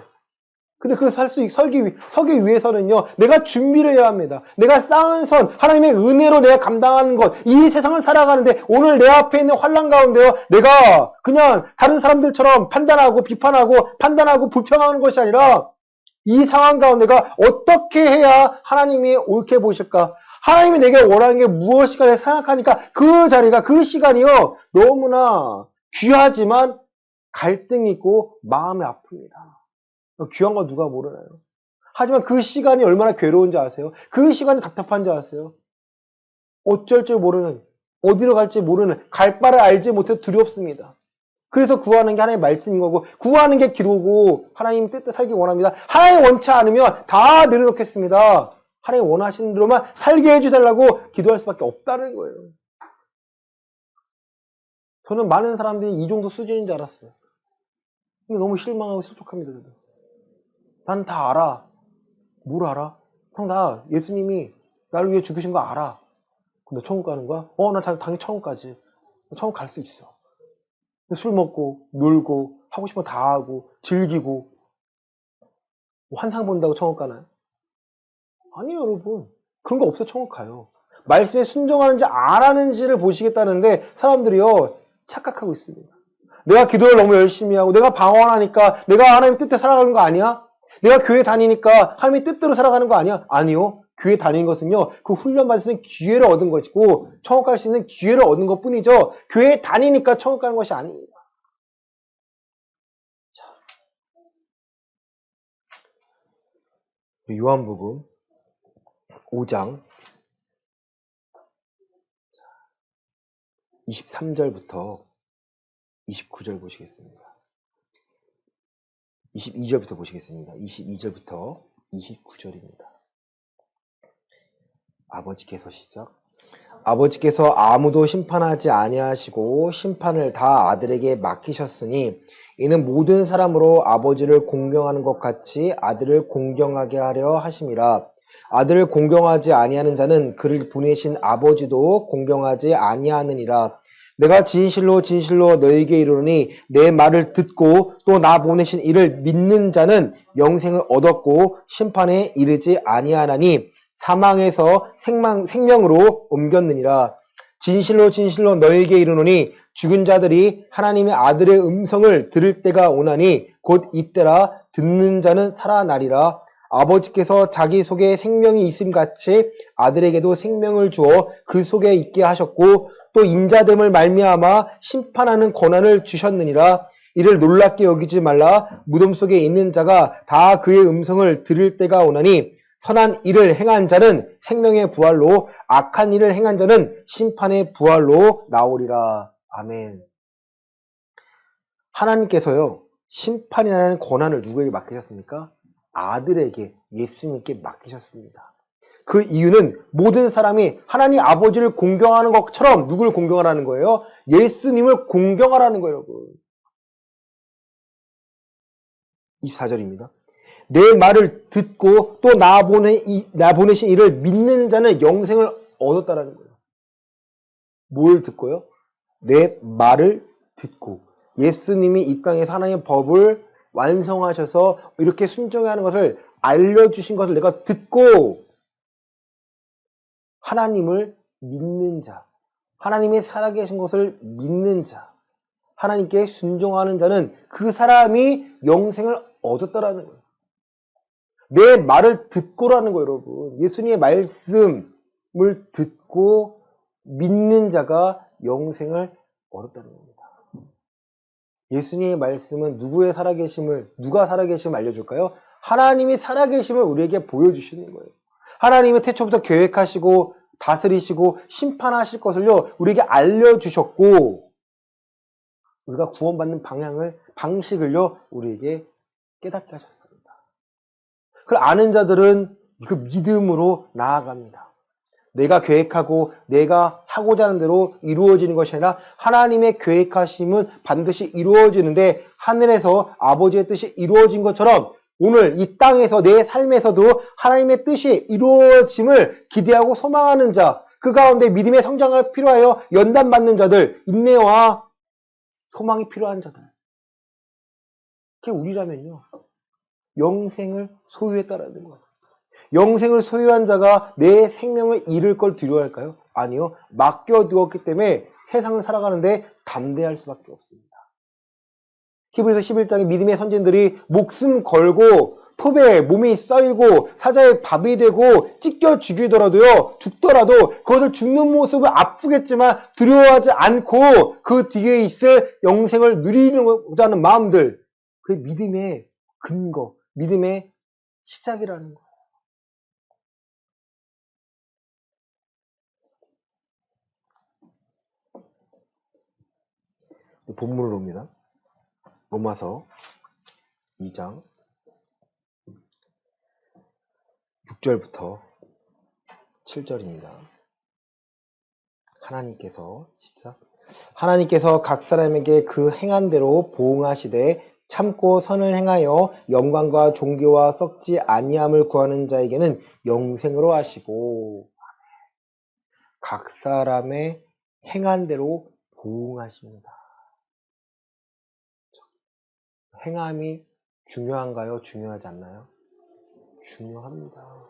근데 그 서기 위해서는요, 내가 준비를 해야 합니다. 내가 쌓은 선, 하나님의 은혜로 내가 감당하는 것, 이 세상을 살아가는데 오늘 내 앞에 있는 환난 가운데요, 내가 그냥 다른 사람들처럼 판단하고 비판하고 판단하고 불평하는 것이 아니라 이 상황 가운데가 어떻게 해야 하나님이 옳게 보실까? 하나님이 내게 원하는 게 무엇일까 생각하니까 그 자리가, 그 시간이요, 너무나 귀하지만 갈등이 있고 마음이 아픕니다. 귀한 거 누가 모르나요? 하지만 그 시간이 얼마나 괴로운지 아세요? 그 시간이 답답한지 아세요? 어쩔 줄 모르는, 어디로 갈지 모르는, 갈 바를 알지 못해 두렵습니다. 그래서 구하는 게 하나님의 말씀인 거고, 구하는 게 기도고, 하나님 뜻대로 살기 원합니다. 하나님 원치 않으면 다 내려놓겠습니다. 하나님 원하시는 대로만 살게 해주달라고 기도할 수밖에 없다는 거예요. 저는 많은 사람들이 이 정도 수준인 줄 알았어요. 근데 너무 실망하고 실족합니다. 저도. 난 다 알아. 뭘 알아? 형, 나 예수님이 나를 위해 죽으신 거 알아. 근데 천국 가는 거야? 나 당연히 천국 가지. 천국 갈 수 있어. 술 먹고, 놀고, 하고 싶은 거 다 하고, 즐기고, 환상 본다고 천국 가나요? 아니요, 여러분. 그런 거 없어요, 천국 가요. 말씀에 순종하는지 안 하는지를 보시겠다는데, 사람들이요, 착각하고 있습니다. 내가 기도를 너무 열심히 하고 내가 방언하니까 내가 하나님 뜻대로 살아가는 거 아니야? 내가 교회 다니니까 하나님의 뜻대로 살아가는 거 아니야? 아니요. 교회 다니는 것은요, 그 훈련 받을 수 있는 기회를 얻은 것이고, 천국 갈 수 있는 기회를 얻는 것 뿐이죠, 교회 다니니까 천국 가는 것이 아닙니다. 자, 요한복음 5장 23절부터 29절 보시겠습니다. 22절부터 보시겠습니다. 22절부터 29절입니다. 아버지께서 시작. 아버지께서 아무도 심판하지 아니하시고 심판을 다 아들에게 맡기셨으니 이는 모든 사람으로 아버지를 공경하는 것 같이 아들을 공경하게 하려 하심이라. 아들을 공경하지 아니하는 자는 그를 보내신 아버지도 공경하지 아니하느니라. 내가 진실로 진실로 너희에게 이르노니 내 말을 듣고 또 나 보내신 이를 믿는 자는 영생을 얻었고 심판에 이르지 아니하나니 사망에서 생명으로 옮겼느니라. 진실로 진실로 너희에게 이르노니 죽은 자들이 하나님의 아들의 음성을 들을 때가 오나니 곧 이때라. 듣는 자는 살아나리라. 아버지께서 자기 속에 생명이 있음같이 아들에게도 생명을 주어 그 속에 있게 하셨고 또 인자됨을 말미암아 심판하는 권한을 주셨느니라. 이를 놀랍게 여기지 말라. 무덤 속에 있는 자가 다 그의 음성을 들을 때가 오나니 선한 일을 행한 자는 생명의 부활로 악한 일을 행한 자는 심판의 부활로 나오리라. 아멘. 하나님께서요, 심판이라는 권한을 누구에게 맡기셨습니까? 아들에게, 예수님께 맡기셨습니다. 그 이유는 모든 사람이 하나님 아버지를 공경하는 것처럼 누구를 공경하라는 거예요? 예수님을 공경하라는 거예요, 여러분. 24절입니다. 내 말을 듣고 또 나 보내신 이를 믿는 자는 영생을 얻었다라는 거예요. 뭘 듣고요? 내 말을 듣고. 예수님이 이 땅에서 하나님의 법을 완성하셔서 이렇게 순종해야 하는 것을 알려주신 것을 내가 듣고 하나님을 믿는 자, 하나님의 살아계신 것을 믿는 자, 하나님께 순종하는 자는 그 사람이 영생을 얻었다라는 거예요. 내 말을 듣고라는 거예요, 여러분. 예수님의 말씀을 듣고 믿는 자가 영생을 얻었다는 겁니다. 예수님의 말씀은 누가 살아계심을 알려줄까요? 하나님이 살아계심을 우리에게 보여주시는 거예요. 하나님은 태초부터 계획하시고 다스리시고 심판하실 것을요, 우리에게 알려주셨고, 우리가 구원받는 방식을요, 우리에게 깨닫게 하셨습니다. 그걸 아는 자들은 그 믿음으로 나아갑니다. 내가 계획하고 내가 하고자 하는 대로 이루어지는 것이 아니라 하나님의 계획하심은 반드시 이루어지는데 하늘에서 아버지의 뜻이 이루어진 것처럼 오늘 이 땅에서 내 삶에서도 하나님의 뜻이 이루어짐을 기대하고 소망하는 자, 그 가운데 믿음의 성장을 필요하여 연단받는 자들, 인내와 소망이 필요한 자들, 그게 우리라면요, 영생을 소유했다라는 거예요. 영생을 소유한 자가 내 생명을 잃을 걸 두려워할까요? 아니요. 맡겨두었기 때문에 세상을 살아가는데 담대할 수밖에 없습니다. 히브리서 11장에 믿음의 선진들이 목숨 걸고 톱에 몸이 썰고 사자의 밥이 되고 찢겨 죽더라도 그것을 죽는 모습을 아프겠지만 두려워하지 않고 그 뒤에 있을 영생을 누리고자 하는 마음들, 그게 믿음의 근거, 믿음의 시작이라는 거예요. 본문으로 옵니다. 로마서 2장 6절부터 7절입니다. 하나님께서 각 사람에게 그 행한 대로 보응하시되 참고 선을 행하여 영광과 존귀와 썩지 아니함을 구하는 자에게는 영생으로 하시고, 각 사람의 행한 대로 보응하십니다. 행함이 중요한가요? 중요하지 않나요? 중요합니다.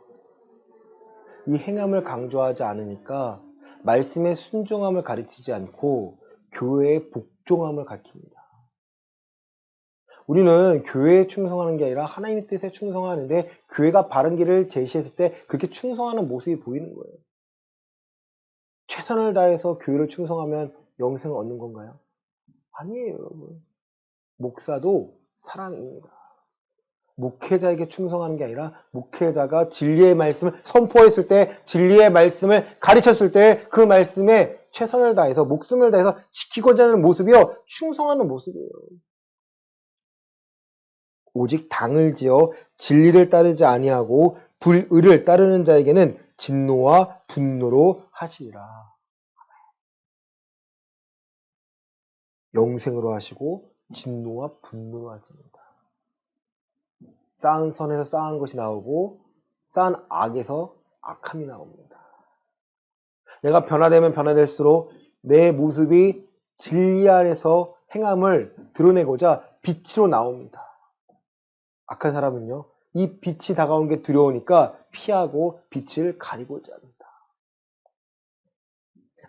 이 행함을 강조하지 않으니까 말씀의 순종함을 가르치지 않고 교회의 복종함을 가르칩니다. 우리는 교회에 충성하는 게 아니라 하나님의 뜻에 충성하는데 교회가 바른 길을 제시했을 때 그렇게 충성하는 모습이 보이는 거예요. 최선을 다해서 교회를 충성하면 영생을 얻는 건가요? 아니에요, 여러분. 목사도 사람입니다. 목회자에게 충성하는 게 아니라 목회자가 진리의 말씀을 선포했을 때, 진리의 말씀을 가르쳤을 때 그 말씀에 최선을 다해서 목숨을 다해서 지키고자 하는 모습이요, 충성하는 모습이에요. 오직 당을 지어 진리를 따르지 아니하고 불의를 따르는 자에게는 진노와 분노로 하시리라. 영생으로 하시고 진노와 분노로 하십니다. 쌓은 선에서 쌓은 것이 나오고 쌓은 악에서 악함이 나옵니다. 내가 변화되면 변화될수록 내 모습이 진리 안에서 행함을 드러내고자 빛으로 나옵니다. 악한 사람은요, 이 빛이 다가오는 게 두려우니까 피하고 빛을 가리고자 합니다.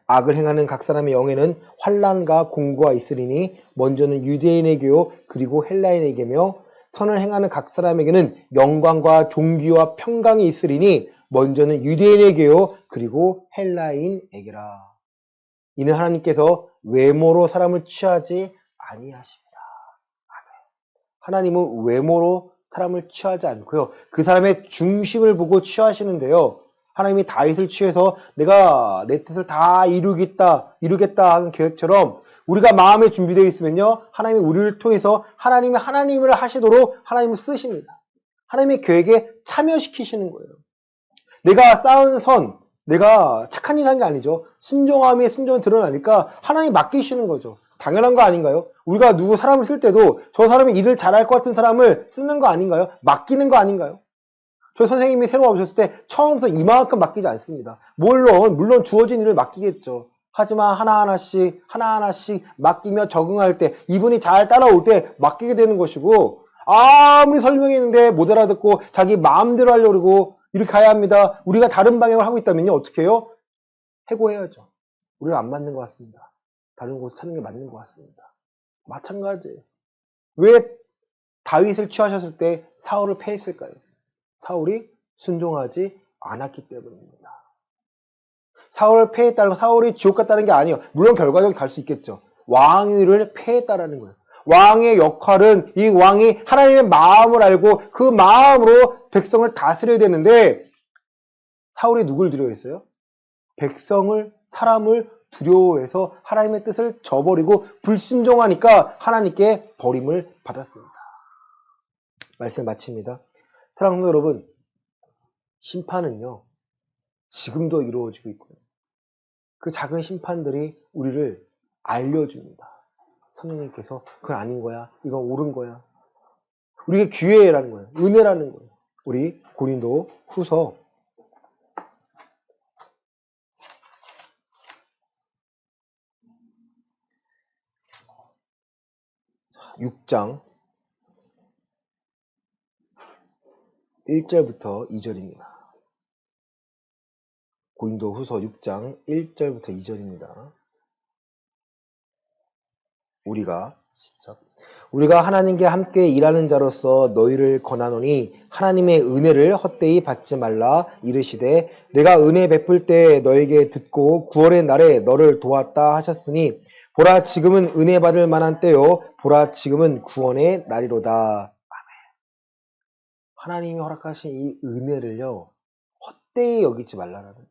악을 행하는 각 사람의 영에는 환난과 공고가 있으리니 먼저는 유대인에게요 그리고 헬라인에게며 선을 행하는 각 사람에게는 영광과 존귀와 평강이 있으리니 먼저는 유대인에게요 그리고 헬라인에게라. 이는 하나님께서 외모로 사람을 취하지 아니하십니다. 하나님은 외모로 사람을 취하지 않고요. 그 사람의 중심을 보고 취하시는데요. 하나님이 다윗을 취해서 내가 내 뜻을 다 이루겠다 하는 계획처럼 우리가 마음에 준비되어 있으면요. 하나님이 우리를 통해서 하나님이 하나님을 하시도록 하나님을 쓰십니다. 하나님의 계획에 참여시키시는 거예요. 내가 쌓은 선, 내가 착한 일 한 게 아니죠. 순종함이 순종이 드러나니까 하나님 맡기시는 거죠. 당연한 거 아닌가요? 우리가 누구 사람을 쓸 때도 저 사람이 일을 잘할 것 같은 사람을 쓰는 거 아닌가요? 맡기는 거 아닌가요? 저희 선생님이 새로 와보셨을 때 처음부터 이만큼 맡기지 않습니다. 물론 주어진 일을 맡기겠죠. 하지만 하나하나씩 맡기며 적응할 때 이분이 잘 따라올 때 맡기게 되는 것이고 아무리 설명했는데 못 알아듣고 자기 마음대로 하려고 그러고 이렇게 가야 합니다. 우리가 다른 방향을 하고 있다면요. 어떻게 해요? 해고해야죠. 우리는 안 맞는 것 같습니다. 다른 곳을 찾는 게 맞는 것 같습니다. 마찬가지예요. 왜 다윗을 취하셨을 때 사울을 패했을까요? 사울이 순종하지 않았기 때문입니다. 사울을 패했다는 건 사울이 지옥 갔다는 게 아니에요. 물론 결과적으로 갈 수 있겠죠. 왕위를 패했다라는 거예요. 왕의 역할은 이 왕이 하나님의 마음을 알고 그 마음으로 백성을 다스려야 되는데 사울이 누굴 두려워했어요? 사람을 두려워해서 하나님의 뜻을 저버리고 불순종하니까 하나님께 버림을 받았습니다. 말씀 마칩니다. 사랑하는 여러분, 심판은요, 지금도 이루어지고 있고요. 그 작은 심판들이 우리를 알려줍니다. 성령님께서 그건 아닌 거야. 이건 옳은 거야. 우리에게 기회라는 거예요. 은혜라는 거예요. 우리 고린도 후서 6장 1절부터 2절입니다. 고린도 후서 6장 1절부터 2절입니다. 우리가 하나님께 함께 일하는 자로서 너희를 권하노니 하나님의 은혜를 헛되이 받지 말라. 이르시되 내가 은혜 베풀 때 너에게 듣고 구원의 날에 너를 도왔다 하셨으니 보라 지금은 은혜 받을 만한 때요 보라 지금은 구원의 날이로다. 하나님이 허락하신 이 은혜를요 헛되이 여기지 말라라는 거예요.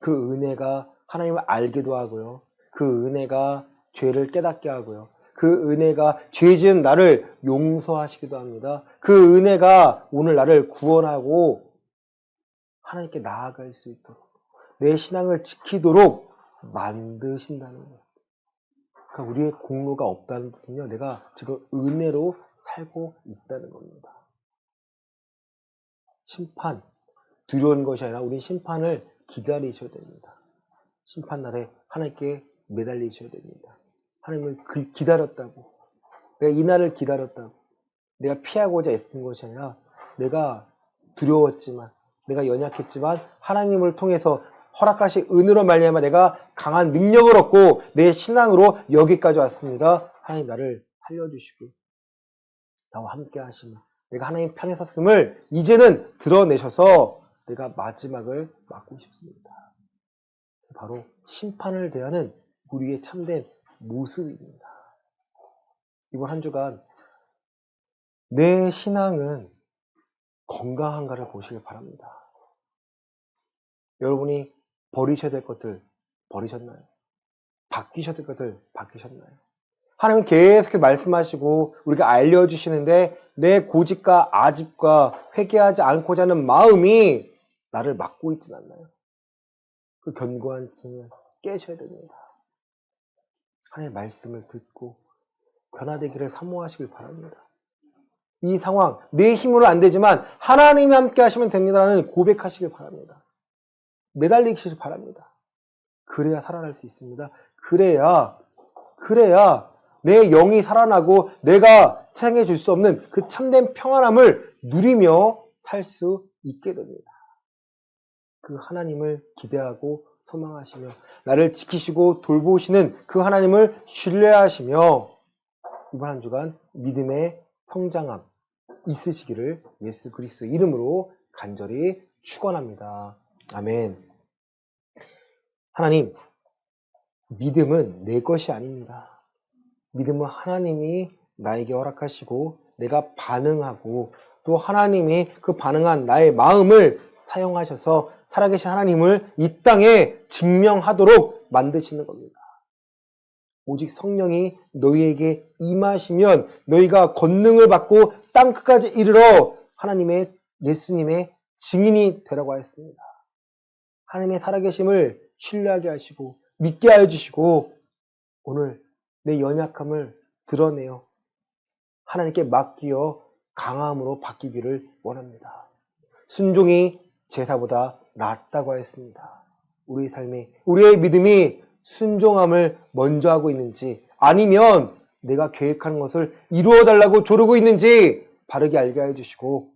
그 은혜가 하나님을 알기도 하고요. 그 은혜가 죄를 깨닫게 하고요. 그 은혜가 죄 지은 나를 용서하시기도 합니다. 그 은혜가 오늘 나를 구원하고 하나님께 나아갈 수 있도록 내 신앙을 지키도록 만드신다는 거예요. 그러니까 우리의 공로가 없다는 뜻은요. 내가 지금 은혜로 살고 있다는 겁니다. 심판, 두려운 것이 아니라 우리 심판을 기다리셔야 됩니다. 심판날에 하나님께 매달리셔야 됩니다. 하나님을 기다렸다고, 내가 이 날을 기다렸다고, 내가 피하고자 애쓴 것이 아니라 내가 두려웠지만, 내가 연약했지만 하나님을 통해서 허락하신 은혜로 말미암아 내가 강한 능력을 얻고 내 신앙으로 여기까지 왔습니다. 하나님 나를 살려주시고 나와 함께 하심을, 내가 하나님 편에 섰음을 이제는 드러내셔서 내가 마지막을 맞고 싶습니다. 바로 심판을 대하는 우리의 참된 모습입니다. 이번 한 주간 내 신앙은 건강한가를 보시길 바랍니다. 여러분이 버리셔야 될 것들 버리셨나요? 바뀌셔야 될 것들 바뀌셨나요? 하나님은 계속 말씀하시고 우리가 알려주시는데 내 고집과 아집과 회개하지 않고자 하는 마음이 나를 막고 있진 않나요? 그 견고한 층을 깨셔야 됩니다. 하나님의 말씀을 듣고 변화되기를 사모하시길 바랍니다. 이 상황, 내 힘으로 안 되지만 하나님이 함께 하시면 됩니다라는 고백하시길 바랍니다. 매달리시길 바랍니다. 그래야 살아날 수 있습니다. 그래야 내 영이 살아나고 내가 세상에 줄 수 없는 그 참된 평안함을 누리며 살 수 있게 됩니다. 그 하나님을 기대하고 소망하시며 나를 지키시고 돌보시는 그 하나님을 신뢰하시며 이번 한 주간 믿음의 성장함 있으시기를 예수 그리스도 이름으로 간절히 축원합니다. 아멘. 하나님, 믿음은 내 것이 아닙니다. 믿음은 하나님이 나에게 허락하시고 내가 반응하고 또 하나님이 그 반응한 나의 마음을 사용하셔서 살아계신 하나님을 이 땅에 증명하도록 만드시는 겁니다. 오직 성령이 너희에게 임하시면 너희가 권능을 받고 땅 끝까지 이르러 하나님의 예수님의 증인이 되라고 하였습니다. 하나님의 살아계심을 신뢰하게 하시고 믿게 하여 주시고 오늘 내 연약함을 드러내어 하나님께 맡기어 강함으로 바뀌기를 원합니다. 순종이 제사보다 낫다고 하였습니다. 우리의 삶이, 우리의 믿음이 순종함을 먼저 하고 있는지 아니면 내가 계획하는 것을 이루어달라고 조르고 있는지 바르게 알게 해주시고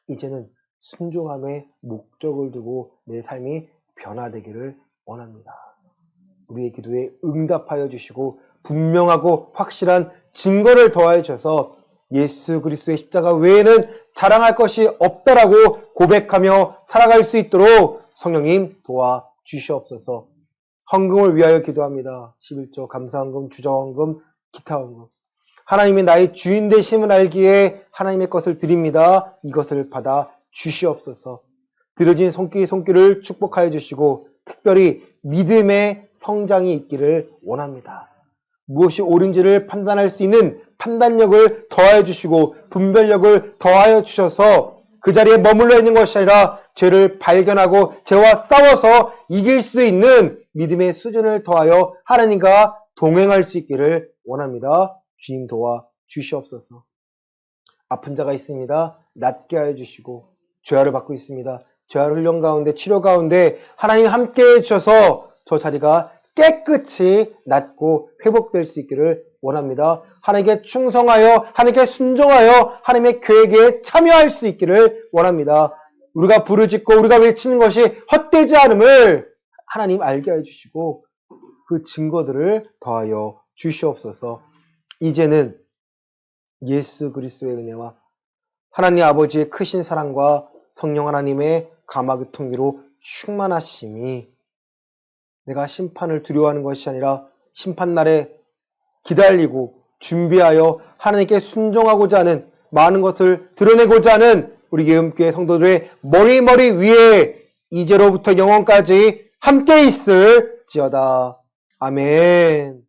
이제는 순종함에 목적을 두고 내 삶이 변화되기를 원합니다. 우리의 기도에 응답하여 주시고 분명하고 확실한 증거를 더하여 주셔서 예수 그리스도의 십자가 외에는 자랑할 것이 없다라고 고백하며 살아갈 수 있도록 성령님 도와주시옵소서. 헌금을 위하여 기도합니다. 11조 감사헌금, 주저헌금, 기타헌금. 하나님이 나의 주인 되심을 알기에 하나님의 것을 드립니다. 이것을 받아 주시옵소서. 드려진 손길을 축복하여 주시고 특별히 믿음의 성장이 있기를 원합니다. 무엇이 옳은지를 판단할 수 있는 판단력을 더하여 주시고 분별력을 더하여 주셔서 그 자리에 머물러 있는 것이 아니라 죄를 발견하고 죄와 싸워서 이길 수 있는 믿음의 수준을 더하여 하나님과 동행할 수 있기를 원합니다. 주님 도와 주시옵소서. 아픈 자가 있습니다. 낫게 하여 주시고 죄화를 받고 있습니다. 죄화를 훈련 가운데 치료 가운데 하나님 함께 해주셔서 저 자리가 깨끗이 낫고 회복될 수 있기를 원합니다. 하나님께 충성하여 하나님께 순종하여 하나님의 계획에 참여할 수 있기를 원합니다. 우리가 부르짖고 우리가 외치는 것이 헛되지 않음을 하나님 알게 해주시고 그 증거들을 더하여 주시옵소서. 이제는 예수 그리스도의 은혜와 하나님 아버지의 크신 사랑과 성령 하나님의 감화의 통기로 충만하심이 내가 심판을 두려워하는 것이 아니라 심판날에 기다리고 준비하여 하나님께 순종하고자 하는 많은 것을 드러내고자 하는 우리 예음교회 성도들의 머리 위에 이제로부터 영원까지 함께 있을지어다. 아멘.